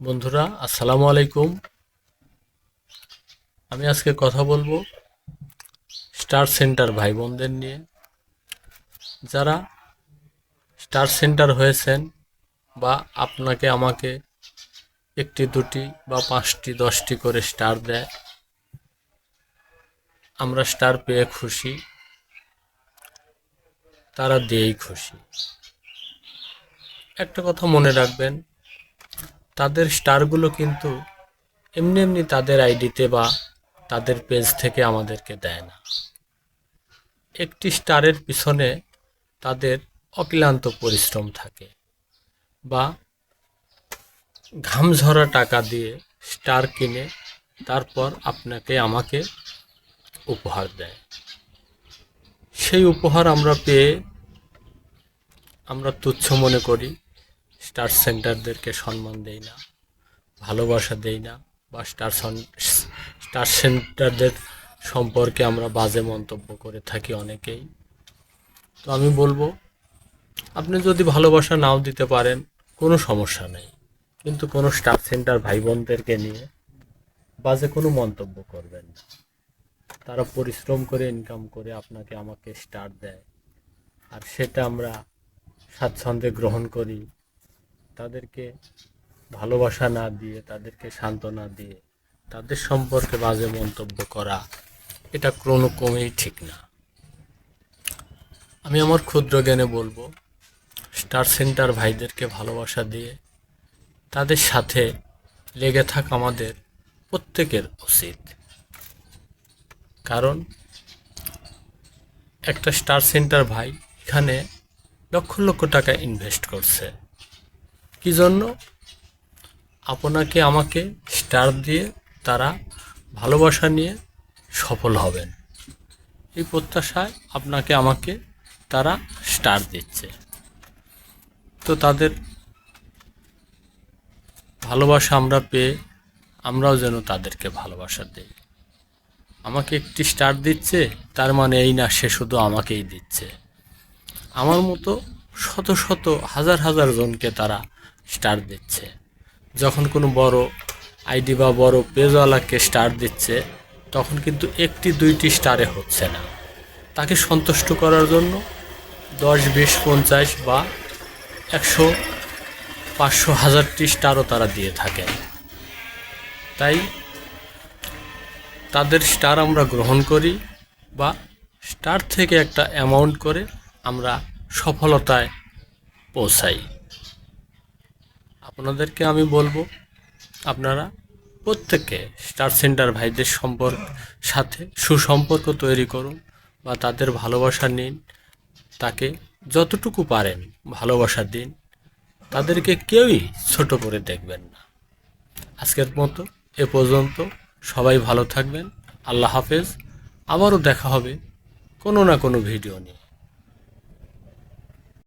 বন্ধুরা, আসসালামু আলাইকুম। আমি আজকে কথা বলবো স্টার সেন্টার ভাই বোনদের নিয়ে। যারা স্টার সেন্টার হয়েছেন বা আপনাকে আমাকে একটি দুটি বা 5টি 10টি করে স্টার দেয়, আমরা স্টার পেয়ে খুশি, তারা দিয়েই খুশি। একটা কথা মনে রাখবেন, তাদের স্টারগুলো কিন্তু এমনি এমনি তাদের আইডিতে বা তাদের পেজ থেকে আমাদেরকে দেয় না। একটি স্টারের পিছনে তাদের অক্লান্ত পরিশ্রম থাকে বা ঘাম ঝরা টাকা দিয়ে স্টার কিনে তারপর আপনাকে আমাকে উপহার দেয়। সেই উপহার আমরা পেয়ে আমরা তুচ্ছ মনে করি, স্টার সেন্টারদেরকে সম্মান দেই না, ভালোবাসা দেই না, বা স্টার সেন্টারদের সম্পর্কে আমরা বাজে মন্তব্য করে থাকি অনেকেই। তো আমি বলবো, আপনি যদি ভালোবাসা নাও দিতে পারেন, কোনো সমস্যা নেই, কিন্তু কোনো স্টাফ সেন্টার ভাই বোনদেরকে নিয়ে বাজে কোনো মন্তব্য করবেন না। তারা পরিশ্রম করে ইনকাম করে আপনাকে আমাকে স্টার দেয়, আর সেটা আমরা স্বাচ্ছন্দ্যে গ্রহণ করি। তাদেরকে ভালোবাসা না দিয়ে, তাদেরকে সান্ত্বনা দিয়ে তাদের সম্পর্কে বাজে মন্তব্য করা, এটা কোনো ক্রমেই ঠিক না। আমি আমার ক্ষুদ্র জ্ঞানে বলবো, স্টার সেন্টার ভাইদেরকে ভালোবাসা দিয়ে তাদের সাথে লেগে থাকা আমাদের প্রত্যেকের উচিত। কারণ একটা স্টার সেন্টার ভাই এখানে লক্ষ লক্ষ টাকা ইনভেস্ট করছে। কি জন্য? আপনাকে আমাকে স্টার দিয়ে তারা ভালোবাসা নিয়ে সফল হবেন, এই প্রত্যাশায় আপনাকে আমাকে তারা স্টার দিচ্ছে। তো তাদের ভালোবাসা আমরা পেয়ে আমরাও যেন তাদেরকে ভালোবাসা দিই। আমাকে একটি স্টার দিচ্ছে, তার মানে এই না সে শুধু আমাকেই দিচ্ছে। আমার মতো শত শত হাজার হাজার জনকে তারা স্টার দিচ্ছে। যখন কোনো বড় আইডি বা বড় পেজওয়ালাকে স্টার দিচ্ছে, তখন কিন্তু একটি দুইটি স্টারে হচ্ছে না। তাকে সন্তুষ্ট করার জন্য 10, 20, 50 বা 100, 500, 1000টি স্টারও তারা দিয়ে থাকেন। তাই তাদের স্টার আমরা গ্রহণ করি, বা স্টার থেকে একটা অ্যামাউন্ট করে আমরা সফলতায় পৌঁছাই। আপনাদেরকে আমি বলবো, আপনারা প্রত্যেকে স্টার সেন্টার ভাইদের সাথে সুসম্পর্ক তৈরি করুন বা তাদের ভালোবাসা নিন। তাকে যতটুকু পারেন ভালোবাসা দিন। তাদেরকে কেউই ছোট করে দেখবেন না। আজকের মতো এ পর্যন্ত। সবাই ভালো থাকবেন। আল্লাহ হাফেজ। আবারও দেখা হবে কোনো না কোনো ভিডিও নিয়ে।